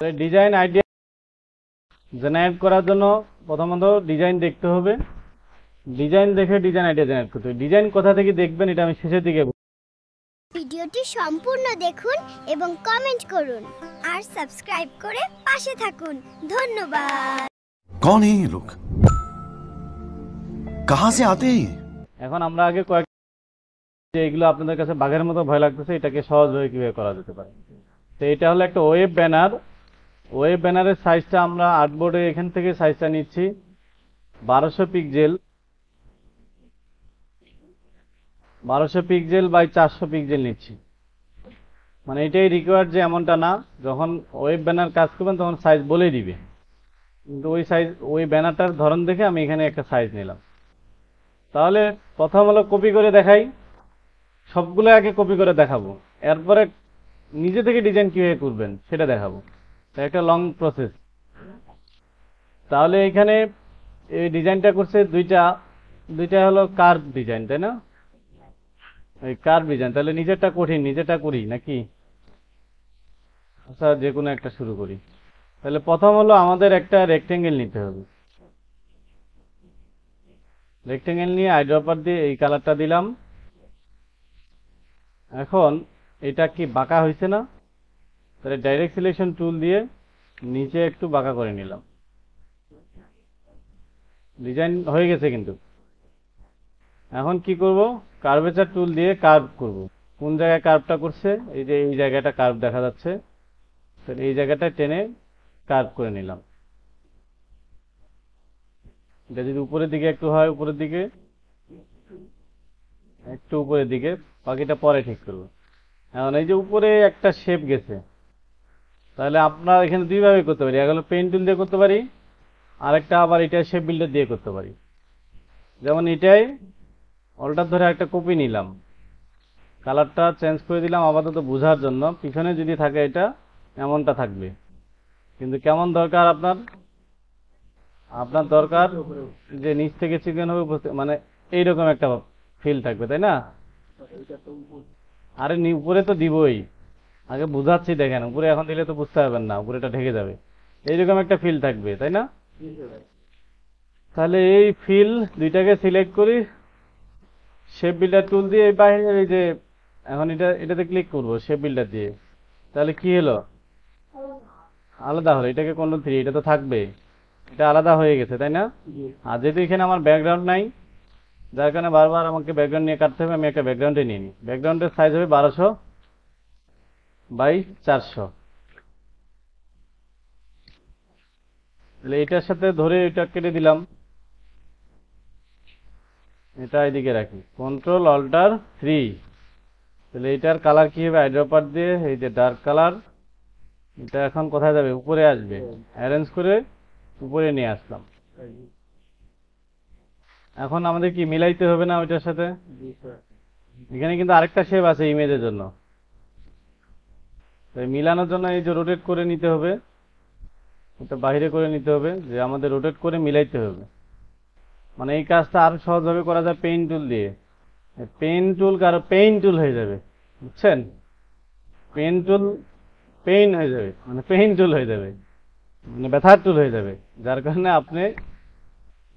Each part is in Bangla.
ডিজাইন আইডিয়া জেনারেট করার জন্য প্রথমত ডিজাইন দেখতে হবে, ডিজাইন দেখে ডিজাইন আইডিয়া জেনারেট করতে হবে। ডিজাইন কোথা থেকে দেখবেন এটা আমি শেষের দিকে। ভিডিওটি সম্পূর্ণ দেখুন এবং কমেন্ট করুন আর সাবস্ক্রাইব করে পাশে থাকুন। ধন্যবাদ। कौन है ये लोग, कहां से आते हैं? এখন আমরা আগে কয়েক যে এগুলো আপনাদের কাছে বাঘের মতো ভয় লাগতেছে, এটাকে সহজভাবে কিভাবে করা যেতে পারে। তো এটা হলো একটা ওয়েব ব্যানার। ওয়েব ব্যানারের সাইজটা আমরা আর্টবোর্ডে এখান থেকে সাইজটা নিচ্ছি 1200 পিক্সেল, 1200 পিক্সেল বাই 400 পিক্সেল নিচ্ছি। মানে এটাই রিকোয়ার্ড যে এমনটা না, যখন ওয়েব ব্যানার কাজ করবেন তখন সাইজ বলে দিবে, কিন্তু ওই সাইজ ওই ব্যানারটার ধরন দেখে আমি এখানে একটা সাইজ নিলাম। তাহলে প্রথম হলো কপি করে দেখাই, সবগুলো আগে কপি করে দেখাবো, এরপরে নিজে থেকে ডিজাইন কিভাবে করবেন সেটা দেখাবো। একটা লং প্রসেস। তাহলে এখানে এই ডিজাইনটা করছে দুইটা হলো কার্ভ ডিজাইন, তাই না? এই কার্ভ ডিজাইন। তাহলে নিজেরটা কঠিন, নিজেরটা করি নাকি? আচ্ছা, যে কোনো একটা শুরু করি। তাহলে প্রথম হলো আমাদের একটা রেক্টেঙ্গেল নিতে হবে। রেক্টেঙ্গেল নিয়ে আইড্রপার দিয়ে এই কালারটা দিলাম। এখন এটা কি বাঁকা হয়েছে না? তাহলে ডাইরেক্ট সিলেকশন টুল দিয়ে নিচে একটু বাঁকা করে নিলাম। ডিজাইন হয়ে গেছে কিন্তু। এখন কি করব, কার্ভেচার টুল দিয়ে কার্ভ করব। কোন জায়গায় কার্ভটা করছে, এই যে এই জায়গাটা কার্ভ দেখা যাচ্ছে, তাহলে এই জায়গাটা টেনে কার্ভ করে নিলাম। এটা যদি উপরের দিকে একটু হয়, উপরের দিকে একটু উপরের দিকে, বাকিটা পরে ঠিক করব। এখন এই যে উপরে একটা শেপ গেছে, তাহলে আপনার এখানে দুইভাবে করতে পারি। এক হলো পেন টুল দিয়ে করতে পারি, আরেকটা আবার এটা শেপ বিল্ডার দিয়ে করতে পারি। যেমন এটাই অল্টার ধরে একটা কপি নিলাম, কালারটা চেঞ্জ করে দিলাম আপাতত বোঝার জন্য। পিছনে যদি থাকে এটা এমনটা থাকবে, কিন্তু কেমন দরকার আপনার দরকার যে নিচ থেকে চিকেন হবে, মানে এইরকম একটা ফিল থাকবে, তাই না? আরে উপরে তো দিবই, আগে বুঝাচ্ছি দেখেন। উপরে এখন দিলে তো বুঝতে পারবেন না, উপরেটা ঢেকে যাবে। এইরকম একটা ফিল থাকবে, তাই না? তাহলে এই ফিল দুইটাকে সিলেক্ট করি, শেপ বিল্ডার টুল দিয়ে এই বাইরে এই যে এখন এটাতে ক্লিক করব শেপ বিল্ডার দিয়ে। তাহলে কি হলো, আলাদা হলো। এটাকে কন্ট্রোল 3, এটা তো থাকবে, এটা আলাদা হয়ে গেছে, তাই না? আর যেহেতু এখানে আমার ব্যাকগ্রাউন্ড নাই, যার কারণে বারবার আমাকে ব্যাকগ্রাউন্ড নিয়ে কাটতে হবে, আমি একটা ব্যাকগ্রাউন্ডে নিয়ে নিই। ব্যাকগ্রাউন্ডের সাইজ হবে 1200 বাই 400। তাহলে এটার সাথে ধরে এটা কেটে দিলাম, এটা এদিকে রাখি, কন্ট্রোল অল্টার 3। তাহলে এটার কালার কি হবে, আইড্রপার দিয়ে এই যে ডার্ক কালার, এটা এখন কোথায় যাবে, উপরে আসবে। অ্যারেঞ্জ করে উপরে নিয়ে আসলাম। এখন আমাদের কি মিলাইতে হবে না ওইটার সাথে? এখানে কিন্তু আরেকটা শেপ আছে ইমেজের জন্য, তাই মিলানোর জন্য এই যে রোটেট করে নিতে হবে, এটা বাইরে করে নিতে হবে, যে আমাদের রোটেট করে মিলাইতে হবে। মানে এই কাজটা আরো সহজভাবে করা যায় পেইন টুল দিয়ে। পেন টুল কারো পেইন টুল হয়ে যাবে, বুঝছেন? পেন টুল পেইন হয়ে যাবে, মানে পেইন টুল হয়ে যাবে, মানে ব্যথার টুল হয়ে যাবে। যার কারণে আপনি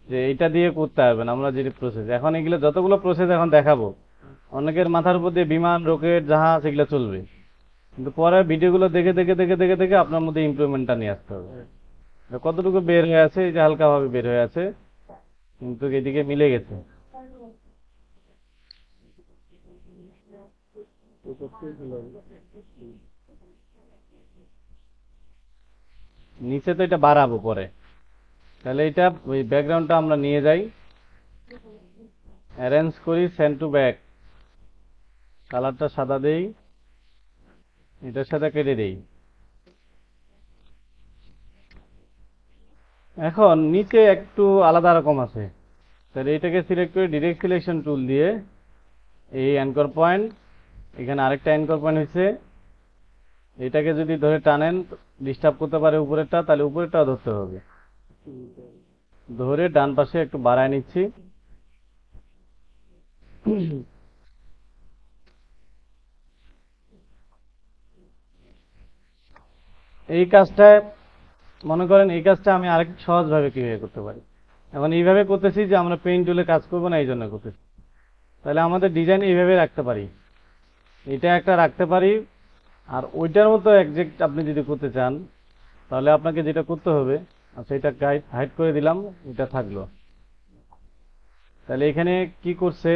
যে এটা দিয়ে করতে পারবেন। আমরা যে প্রসেস এখন এগুলো যতগুলো প্রসেস এখন দেখাবো, অনেকের মাথার উপর দিয়ে বিমান, রকেট, জাহাজ এগুলো চলবে, কিন্তু পরে ভিডিওগুলো দেখে দেখে দেখে দেখে দেখে আপনার মধ্যে ইমপ্রুভমেন্টটা নিয়ে আসতে হবে। কতটুকু বের হয়ে আছে, এই যে হালকাভাবে বের হয়ে আছে, কিন্তু এদিকে মিলে গেছে। নিচে তো এটা বাড়াবো পরে। তাহলে এটা ওই ব্যাকগ্রাউন্ডটা আমরা নিয়ে যাই, অ্যারেঞ্জ করি, সেন্ড টু ব্যাক, কালারটা সাদা দেই, এটার সাথে কেটে দেই। এখন নিচে একটু আলাদা রকম আছে, তাহলে এটাকে সিলেক্ট করে ডিরেক্ট সিলেকশন টুল দিয়ে এই অ্যাঙ্কর পয়েন্ট, এখানে আরেকটা অ্যাঙ্কর পয়েন্ট হয়েছে, এটাকে যদি ধরে টানেন ডিস্টার্ব করতে পারে উপরেরটা, তাহলে উপরেরটাও ধরতে হবে। ধরে ডান পাশে একটু বাড়ায় নিচ্ছি। এই কাজটা মনে করেন এই কাজটা আমি আরেক সহজভাবে কিভাবে করতে পারি। এখন এইভাবে করতেছি যে আমরা পেইন্ট টুলে কাজ করবো না, এই জন্য করতেছি। তাহলে আমাদের ডিজাইন এইভাবে রাখতে পারি, এটা একটা রাখতে পারি। আর ওইটার মতো একজ্যাক্ট আপনি যদি করতে চান, তাহলে আপনাকে যেটা করতে হবে, আচ্ছা এটা হাইড করে দিলাম, এটা থাকলো। তাহলে এখানে কি করছে,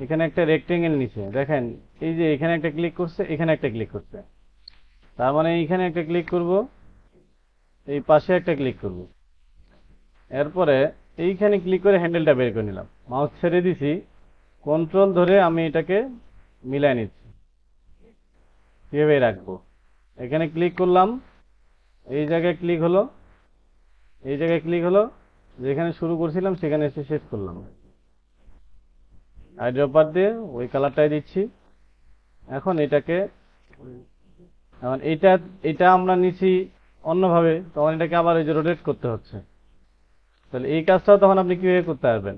এখানে একটা রেক্টেঙ্গেল নিচে দেখেন, এই যে এখানে একটা ক্লিক করছে, এখানে একটা ক্লিক করছে, তার মানে এইখানে একটা ক্লিক করব, এই পাশে একটা ক্লিক করব, এরপরে এইখানে ক্লিক করে হ্যান্ডেলটা বের করে নিলাম, মাউস ছেড়ে দিছি, কন্ট্রোল ধরে আমি এটাকে মিলাই নিচ্ছি, কিভাবে রাখবো। এখানে ক্লিক করলাম, এই জায়গায় ক্লিক হলো, এই জায়গায় ক্লিক হলো, যেখানে শুরু করছিলাম সেখানে এসে শেষ করলাম। আইড্রপার দিয়ে ওই কালারটাই দিচ্ছি। এখন এটাকে, এখন এটা আমরা নিছি অন্যভাবে, তখন এটাকে আবার এই যে রোটেট করতে হচ্ছে। তাহলে এই কাজটাও তখন আপনি কিভাবে করতে পারবেন,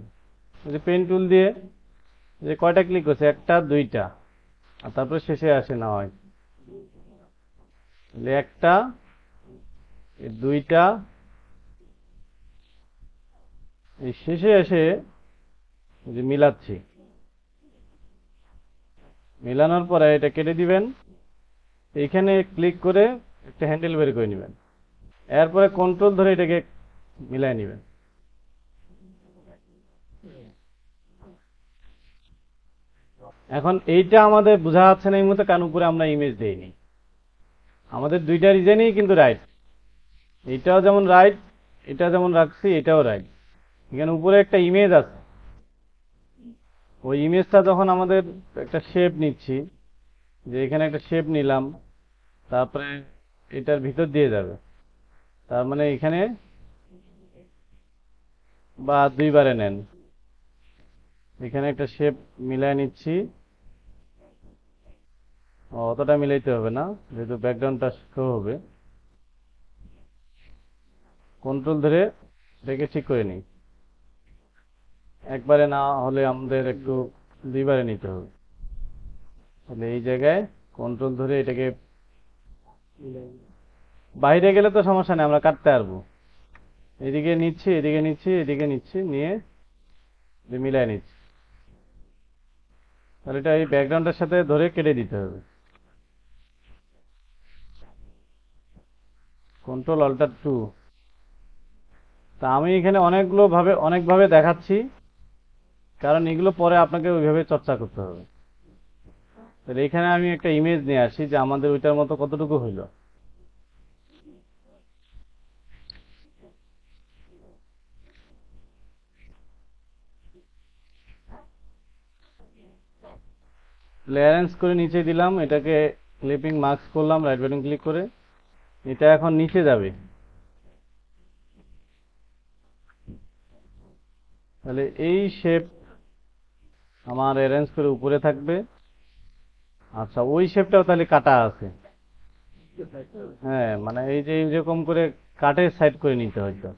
এই যে পেন টুল দিয়ে যে কয়টা ক্লিক করছে, একটা দুইটা, আর তারপরে শেষে আসে না হয়, তাহলে একটা, এই দুইটা, এই শেষে এসে যে মিলাচ্ছি, মিলানোর পরে এটা কেটে দিবেন, এইখানে ক্লিক করে একটা হ্যান্ডেল বের করে নেবেন, এরপরে কন্ট্রোল ধরে এটাকে মিলাই নেবেন। এখন এইটা আমাদের বোঝা যাচ্ছে না এই মুহূর্তে, কারণ উপরে আমরা ইমেজ দেইনি। আমাদের দুইটা ডিজাইনই কিন্তু রাইট, এটাও যেমন রাইট, এটা যেমন রাখছি এটাও রাইট। এখানে উপরে একটা ইমেজ আছে, ওই ইমেজটা যখন আমাদের একটা শেপ নিচ্ছি, যে এখানে একটা শেপ নিলাম, তারপরে এটার ভিতর দিয়ে যাবে, তার মানে এখানে বা দুইবারে নেন, এখানে একটা শেপ মিলাই নিচ্ছি, অতটা মিলাইতে হবে না যেহেতু ব্যাকগ্রাউন্ডটা শো হবে। কন্ট্রোল ধরে এটাকে ঠিক করে নিই, একবারে না হলে আমাদের একটু দুইবারে নিতে হবে। তাহলে এই জায়গায় কন্ট্রোল ধরে এটাকে, বাইরে গেলে তো সমস্যা নেই, আমরা কাটতে পারবো। এদিকে নিচ্ছি, এদিকে নিচ্ছি, এদিকে নিচ্ছি, নিয়ে মিলাই নিচ্ছি। তাহলে এটা এই ব্যাকগ্রাউন্ডের সাথে ধরে কেটে দিতে হবে। Control alt 2। তা আমি এখানে অনেকভাবে দেখাচ্ছি, কারণ এগুলো পরে আপনাকে ওইভাবে চর্চা করতে হবে। তাহলে এখানে আমি একটা ইমেজ নিয়ে আসি যে আমাদের ওইটার মতো কতটুকু হইল। অ্যারেঞ্জ করে নিচে দিলাম, এটাকে ক্লিপিং মার্কস করলাম রাইট বাটন ক্লিক করে, এটা এখন নিচে যাবে। তাহলে এই শেপ আমার অ্যারেঞ্জ করে উপরে থাকবে। আচ্ছা, ওই শেপটাও তাহলে কাটা আছে, হ্যাঁ, মানে এই যে এইরকম করে কাটের সাইড করে নিতে হয়তো।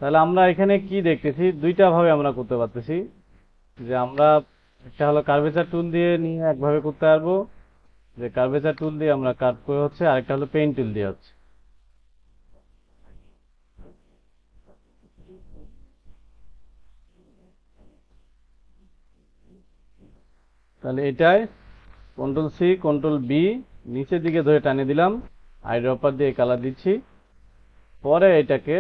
তাহলে আমরা এখানে কি দেখতেছি, দুইটা ভাবে আমরা করতে পারতেছি, যে আমরা একটা হলো কার্ভেচার টুল দিয়ে নিয়ে একভাবে করতে পারবো, যে কার্ভেচার টুল দিয়ে আমরা কাট করে হচ্ছে, আরেকটা হলো পেইন্ট টুল দিয়ে হচ্ছে। তাহলে এটাই কন্ট্রোল সি কন্ট্রোল বি, নিচের দিকে ধরে টানে দিলাম, আইড্রপার দিয়ে কালার দিচ্ছি। পরে এটাকে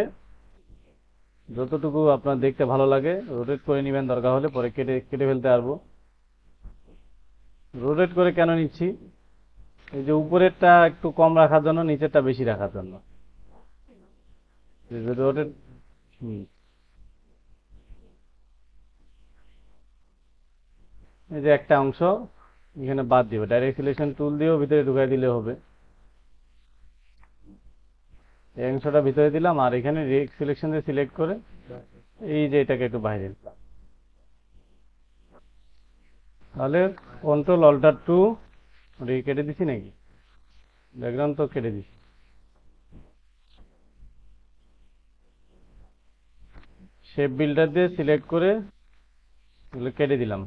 যতটুকু আপনার দেখতে ভালো লাগে রোটেট করে নেবেন, দরকার হলে পরে কেটে কেটে ফেলতে পারবো। রোটেট করে কেন নিচ্ছি, এই যে উপরেরটা একটু কম রাখার জন্য, নিচেরটা বেশি রাখার জন্য। রোটেট, এই যে একটা অংশ এখানে বাদ দিব, ডাইরেক্ট সিলেকশন টুল দিয়েও ভিতরে ঢুকাই দিলে হবে। এই অংশটা ভিতরে দিলাম, আর এখানে রেক সিলেকশন দিয়ে সিলেক্ট করে এই যে এটাকে একটু বাইরে দিলাম। তাহলে কন্ট্রোল অল্টার 2, কেটে দিছি নাকি, ব্যাকগ্রাউন্ড তো কেটে দিছি। শেপ বিল্ডার দিয়ে সিলেক্ট করে এগুলো কেটে দিলাম।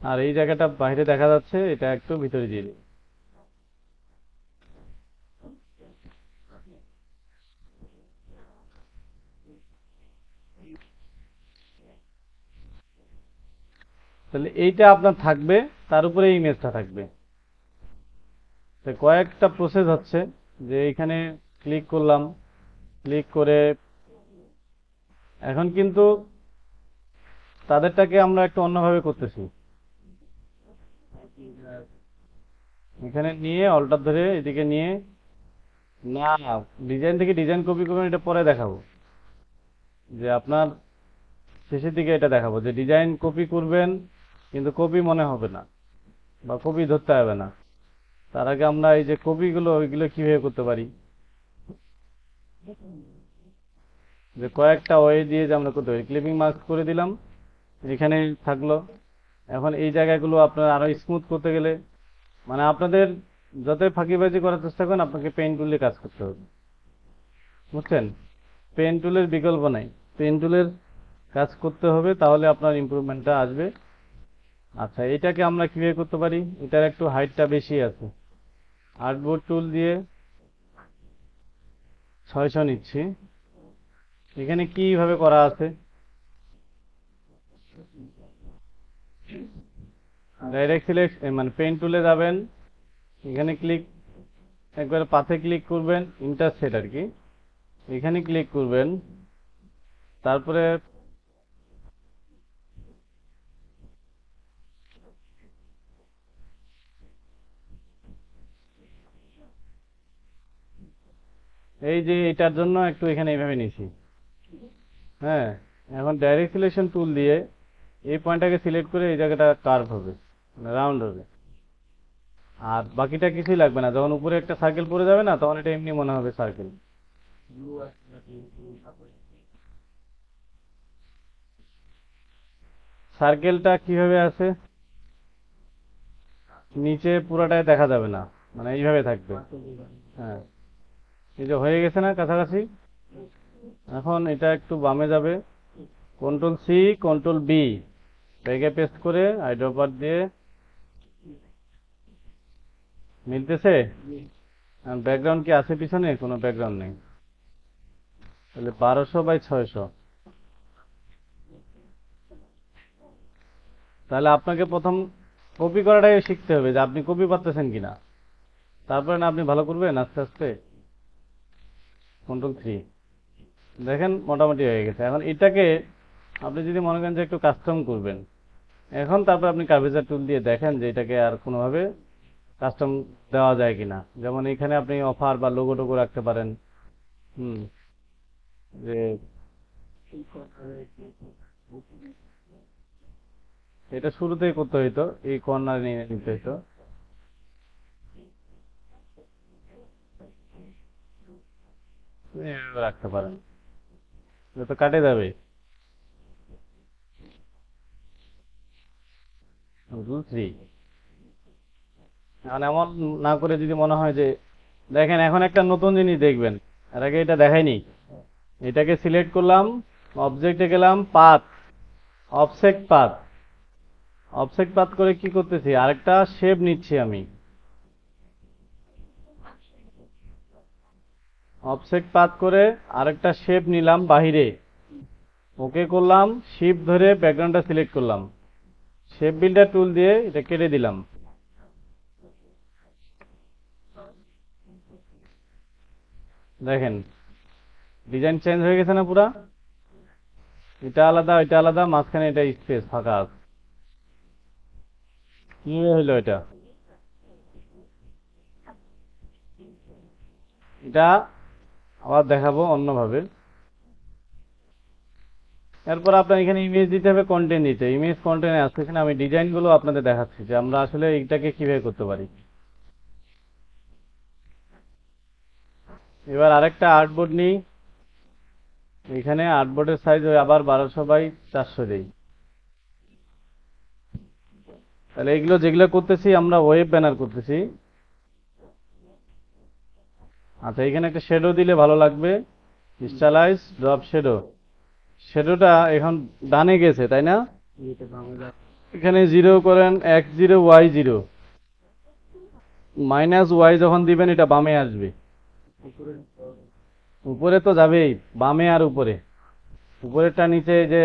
আর এই জায়গাটা বাইরে দেখা যাচ্ছে, এটা একটু ভিতরে দিয়ে দিই। তাহলে এইটা আপনার থাকবে, তার উপরে ইমেজটা থাকবে। তো কয়েকটা প্রসেস হচ্ছে, যে এখানে ক্লিক করলাম, ক্লিক করে এখন কিন্তু তাদেরটাকে আমরা একটু অন্যভাবে করতেছি। এখানে নিয়ে অল্টার ধরে এদিকে নিয়ে, না ডিজাইন থেকে ডিজাইন কপি করবেন, এটা পরে দেখাবো। যে আপনার শেষের দিকে এটা দেখাবো যে ডিজাইন কপি করবেন, কিন্তু কপি মনে হবে না বা কপি ধরতে হবে না। তার আগে আমরা এই যে কপিগুলো, ওইগুলো কিভাবে করতে পারি, যে কয়েকটা ওয়ে দিয়ে যে আমরা করতে পারি। ক্লিপিং মার্ক করে দিলাম, এখানে থাকলো। এখন এই জায়গাগুলো আপনার আরো স্মুথ করতে গেলে, মানে আপনাদের যতই ফাঁকিবাজি করার চেষ্টা করেন, আপনাকে পেন টুল দিয়ে কাজ করতে হবে, বুঝছেন? পেন টুলের বিকল্প নাই, পেন টুলের কাজ করতে হবে, তাহলে আপনার ইমপ্রুভমেন্টটা আসবে। আচ্ছা, এটাকে আমরা কিভাবে করতে পারি? এটার একটু হাইটটা বেশি আছে, আর্টবোর্ড টুল দিয়ে 600 নিচ্ছি। এখানে কিভাবে করা আছে, ডাইরেক্ট সিলেক্ট, মানে পেন টুলে যাবেন, এখানে ক্লিক, একবার পাথে ক্লিক করবেন, ইন্টারসেট আর কি, এখানে ক্লিক করবেন, তারপরে এই যে এটার জন্য একটু এখানে এইভাবে নিছি। হ্যাঁ, এখন ডাইরেক্ট সিলেকশন টুল দিয়ে এই পয়েন্টটাকে সিলেক্ট করে এই জায়গাটা কার্ভ হবে, রাউন্ড হবে। আর বাকিটা কিছুই লাগবে না, যখন উপরে একটা সার্কেল পড়ে যাবে না, তখন এটা এমনি মনে হবে সার্কেল। সার্কেলটা কিভাবে আছে, নিচে পুরোটাই দেখা যাবে না, মানে এইভাবে থাকবে। হ্যাঁ, এই যে হয়ে গেছে না কাছাকাছি। এখন এটা একটু বামে যাবে, কন্ট্রোল সি কন্ট্রোল বি, ব্যাগে পেস্ট করে আইড্রপার দিয়ে, মিলতেছে? ব্যাকগ্রাউন্ড কি আছে পিছনে? কোনো ব্যাকগ্রাউন্ড নেই। তাহলে 1200x600। তাহলে আপনাকে প্রথম কপি করাটাই শিখতে হবে, যে আপনি কপি পারতেছেন কিনা, তারপরে না আপনি ভালো করবেন আস্তে আস্তে। কন্ট্রোল 3, দেখেন মোটামুটি হয়ে গেছে। এখন এটাকে আপনি যদি মনে করেন যে একটু কাস্টম করবেন, এখন তারপর আপনি কার্ভেচার টুল দিয়ে দেখেন যে এটাকে আর কোনোভাবে কাস্টম দেওয়া যায় কিনা। যেমন এখানে আপনি অফার বা লোগো টোগো রাখতে পারেন। যে এটা শুরুতেই করতে হইতো, এই কর্নার নিয়ে নিতে হইতো। এভাবে রাখতে পারেন, এটা তো কাটে যাবে। রুল 3, এখন এমন না করে যদি মনে হয় যে, দেখেন এখন একটা নতুন জিনিস দেখবেন, এর আগে এটা দেখাইনি। এটাকে সিলেক্ট করলাম, অবজেক্টে গেলাম, path, offset path, offset path করে কি করতেছি, আরেকটা শেপ নিচ্ছি আমি। অফসেট পাথ করে আরেকটা শেপ নিলাম বাহিরে, ওকে করলাম, শিফট ধরে ব্যাকগ্রাউন্ডটা সিলেক্ট করলাম, শেপ বিল্ডার টুল দিয়ে এটা কেটে দিলাম। দেখেন ডিজাইন চেঞ্জ হয়ে গেছে না পুরা? এটা আলাদা, এটা আলাদা, মাঝখানে এটা স্পেস ফাঁকা আছে। কি হইলো এটা? এটা আবার দেখাবো অন্যভাবে। এরপর আপনার এখানে ইমেজ দিতে হবে, কন্টেন্ট দিতে। ইমেজ কন্টেন্ট আছে, এখানে আমি ডিজাইনগুলো আপনাদের দেখাচ্ছি যে আমরা আসলে এইটাকে কিভাবে করতে পারি। এবার আরেকটা আর্টবোর্ড নিই, এখানে আর্টবোর্ডের সাইজ আবার 1200x400 দেই। তাহলে এগুলো যেগুলো করতেছি আমরা ওয়েব ব্যানার করতেছি। আচ্ছা, এখানে একটা শ্যাডো দিলে ভালো লাগবে, স্টাইলাইজ ড্রপ শ্যাডো। শ্যাডোটা এখন ডানে গেছে তাই না? এখানে 0 করেন, x0 y0, মাইনাস y যখন দিবেন এটা বামে আসবে, উপরে তো যাবেই, বামে আর উপরে, উপরেরটা নিচে যে,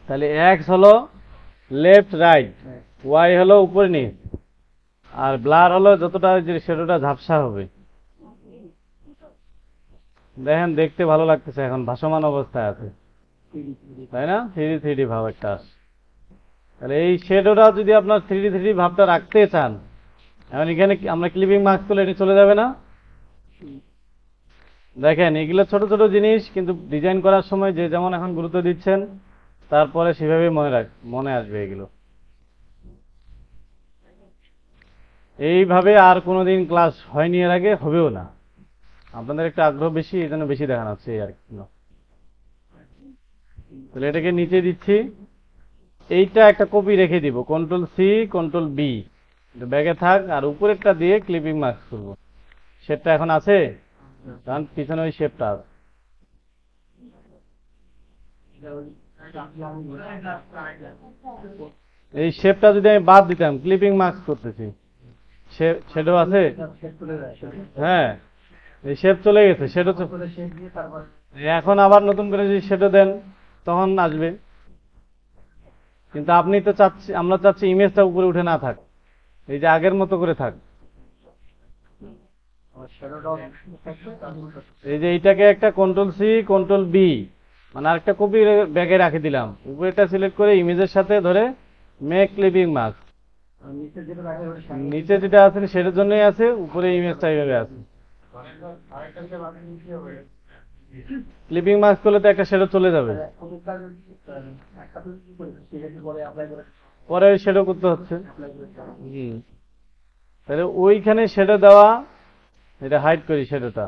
তাহলে x হলো লেফট রাইট, y হলো উপরে নিচ, আর ব্লার হলো যতটা যে সেটা ঝাপসা হবে। দেখেন দেখতে ভালো লাগতেছে, এখন ভাসমান অবস্থায় আছে, তাই না? 3D ভাব একটা আসে। তাহলে এই শেডোটা যদি আপনার 3D ভাবটা রাখতে চান, এখন এখানে আমরা ক্লিপিং মাস্ক করলে এটা চলে যাবে না? দেখেন এগুলো ছোট ছোট জিনিস, কিন্তু ডিজাইন করার সময় যে যেমন এখন গুরুত্ব দিচ্ছেন, তারপরে সেভাবে মনে আসবে এগুলো। এইভাবে আর কোনোদিন ক্লাস হয়নি, এর আগে হবেও না। আপনাদের একটা আগ্রহ বেশি, এই জন্য বেশি দেখানো হচ্ছে আর কি। তাহলে এটাকে নিচে দিচ্ছি, এইটা একটা কপি রেখে দিব, Ctrl+C Ctrl+B, ব্যাগে থাক, আর উপরেরটা দিয়ে ক্লিপিং মার্ক করব। শেপটা এখন আছে, কারণ পিছনে ওই শেপটা আছে। এই শেপটা যদি আমি বাদ দিতাম, ক্লিপিং মার্ক করতেছি, শেডও আছে, হ্যাঁ এই শেপ চলে গেছে, শেডও এখন আবার নতুন করে যদি শেডও দেন তখন আসবে। কিন্তু আপনি তো চাচ্ছি, আমরা চাচ্ছি ইমেজটা উপরে উঠে না থাক, এই যে আগের মতো করে থাক। এই যে এইটাকে একটা Ctrl+C Ctrl+B, মানে আরেকটা কপি ব্যাগে রাখে দিলাম, উপরেটা সিলেক্ট করে ইমেজের সাথে ধরে মেক ক্লিপিং মাস্ক, নিচে যেটা আছে সেটার জন্যই আছে, উপরে ইমেজটা এইভাবে আছে। ক্লিপিং মাস্ক করলে তো একটা শেডো চলে যাবে, পরে ওই শেডো করতে হচ্ছে। তাহলে ওইখানে শেডো দেওয়া, এটা হাইড করি শেডোটা,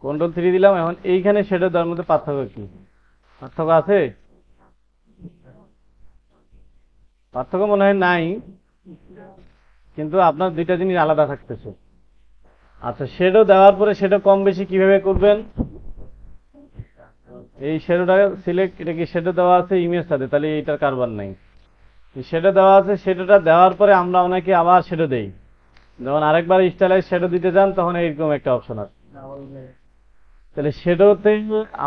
Ctrl+3 দিলাম। এখন এইখানে শেডো দেওয়ার মধ্যে পার্থক্য কি? পার্থক্য আছে? পার্থক্য মনে হয় নাই, কিন্তু আপনার দুইটা জিনিস আলাদা থাকতেছে। আচ্ছা, শেডো দেওয়ার পরে শেডো কম বেশি কিভাবে করবেন? এই শেডোটা সিলেক্ট, এটা কি শেডো দেওয়া আছে ইমেজ সাথে, তাহলে এইটার কারবার নাই। শেডো দেওয়া আছে, শেডোটা দেওয়ার পরে আমরা অনেকে আবার শেডো দেই, যখন আরেকবার স্টাইলাইজ শেডো দিতে যান তখন এইরকম একটা অপশন আছে। তাহলে শেডোতে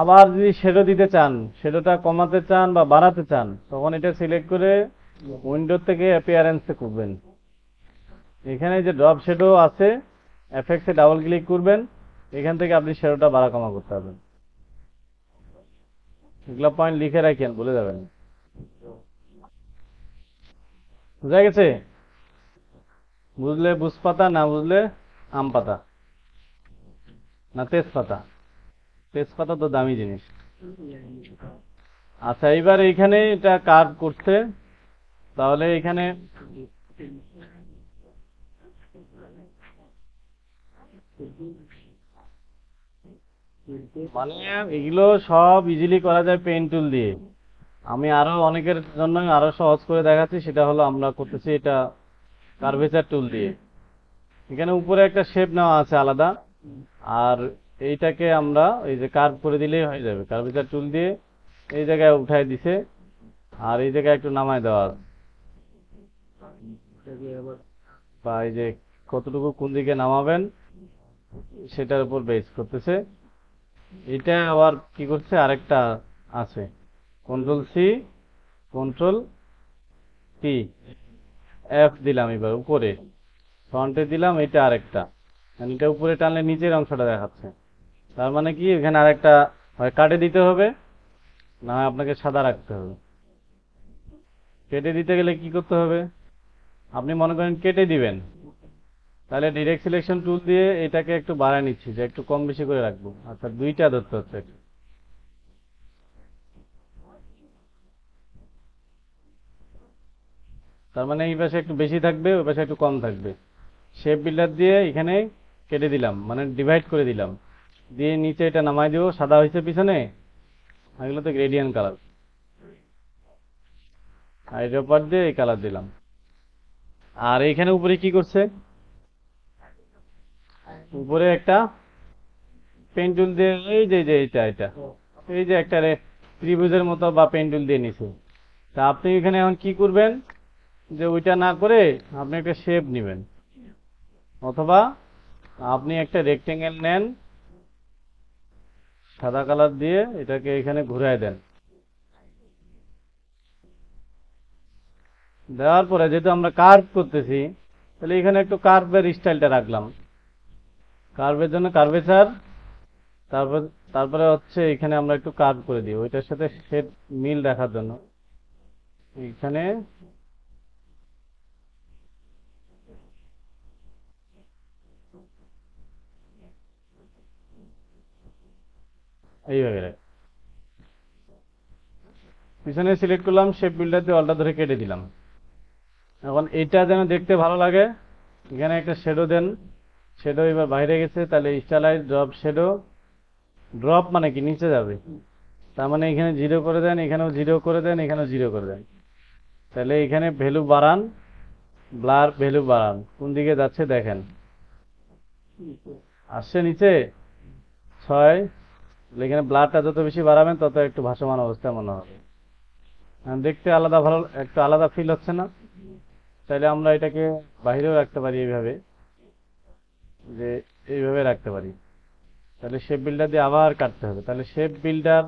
আবার যদি শেডো দিতে চান, শেডোটা কমাতে চান বা বাড়াতে চান, তখন এটা সিলেক্ট করে উইন্ডো থেকে অ্যাপিয়ারেন্সে করবেন। এখানে যে ড্রপ শেডো আছে, এফেক্টসে ডাবল ক্লিক করবেন, এখান থেকে আপনি শেডোটা বাড়া কমা করতে পারবেন। এগুলো পয়েন্ট লিখে রাখেন, ভুলে যাবেন। বুঝা গেছে? বুঝলে বুঝপাতা, না বুঝলে আম পাতা, না তেজপাতা। তেজপাতা তো দামি জিনিস। আচ্ছা, এইবার এইখানে এটা কার্ভ করতে, তাহলে এখানে মানে এগুলো সব ইজিলি করা যায় পেন টুল দিয়ে। আমি আরো অনেকের জন্য আরো সহজ করে দেখাচ্ছি, সেটা হলো আমরা করতেছি এটা কার্ভেচার টুল দিয়ে। এখানে উপরে একটা শেপ নেওয়া আছে আলাদা, আর এইটাকে আমরা এই যে কার্ভ করে দিলেই হয়ে যাবে। কার্ভেচার টুল দিয়ে এই জায়গায় উঠাই দিছে, আর এই জায়গায় একটু নামায় দেওয়া আছে, বা এই যে কতটুকু কোন দিকে নামাবেন সেটার উপর বেস করতেছে। এটা আবার কি করছে, আরেকটা আছে, Ctrl+C Ctrl+T, F দিলাম, এবার উপরে ফ্রন্টে দিলাম, এটা আরেকটা, মানে এটা উপরে টানলে নিচের অংশটা দেখাচ্ছে। তার মানে কি, এখানে আরেকটা হয় কাটে দিতে হবে, না হয় আপনাকে সাদা রাখতে হবে। কেটে দিতে গেলে কি করতে হবে? আপনি মনে করেন কেটে দিবেন, তাহলে ডিরেক্ট সিলেকশন টুল দিয়ে এটাকে একটু বাড়ায় নিচ্ছি, যে একটু কম বেশি করে রাখবো। আচ্ছা, দুইটা ধরতে হচ্ছে। তার মানে এই পাশে একটু বেশি থাকবে, ওই পাশে একটু কম থাকবে। শেপ বিল্ডার দিয়ে এখানে কেটে দিলাম, মানে ডিভাইড করে দিলাম, দিয়ে নিচে এটা নামাই দিব। সাদা হয়েছে পিছনে, এগুলো তো গ্রেডিয়েন্ট কালার, আর এটার উপর দিয়ে এই কালার দিলাম। আর এইখানে উপরে কি করছে, উপরে একটা পেন টুল দিয়ে এই যে এটা এই যে একটা ত্রিভুজের মতো বা পেন টুল দিয়ে নিছে, তা আপনি এখানে এখন কি করবেন, যে ওইটা না করে আপনি একটা শেপ নেবেন, অথবা আপনি একটা রেক্টেঙ্গেল নেন, সাদা কালার দিয়ে এটাকে এখানে ঘুরায় দেন। দেওয়ার পরে যেহেতু আমরা কার্ভ করতেছি, তাহলে এখানে একটু কার্ভের স্টাইলটা রাখলাম। কার্ভের জন্য কার্ভেচার, তারপর তারপরে হচ্ছে এখানে আমরা একটু কার্ভ করে দিই ওইটার সাথে শেড মিল রাখার জন্য। এখানে এইভাবে রাখ। পিছনে সিলেক্ট করলাম, শেপ বিল্ডার দিয়ে অলটা ধরে কেটে দিলাম। এখন এটা যেন দেখতে ভালো লাগে, এখানে একটা শ্যাডো দেন। শ্যাডো এবার বাইরে গেছে, তাহলে স্টাইলাইজ ড্রপ শ্যাডো। ড্রপ মানে কি নিচে যাবে, তার মানে এখানে 0 করে দেন, এখানেও 0 করে দেন, এখানেও 0 করে দেন। তাহলে এখানে ভ্যালু বাড়ান, ব্লার ভ্যালু বাড়ান, কোন দিকে যাচ্ছে দেখেন, আসছে নিচে 6। এখানে ব্লারটা যত বেশি বাড়াবেন তত একটু ভাসমান অবস্থা মনে হবে, দেখতে আলাদা ভালো, একটু আলাদা ফিল হচ্ছে না? তাহলে আমরা এটাকে বাইরেও রাখতে পারি এইভাবে, যে এইভাবে রাখতে পারি। তাহলে শেপ বিল্ডার দিয়ে আবার কাটতে হবে, তাহলে শেপ বিল্ডার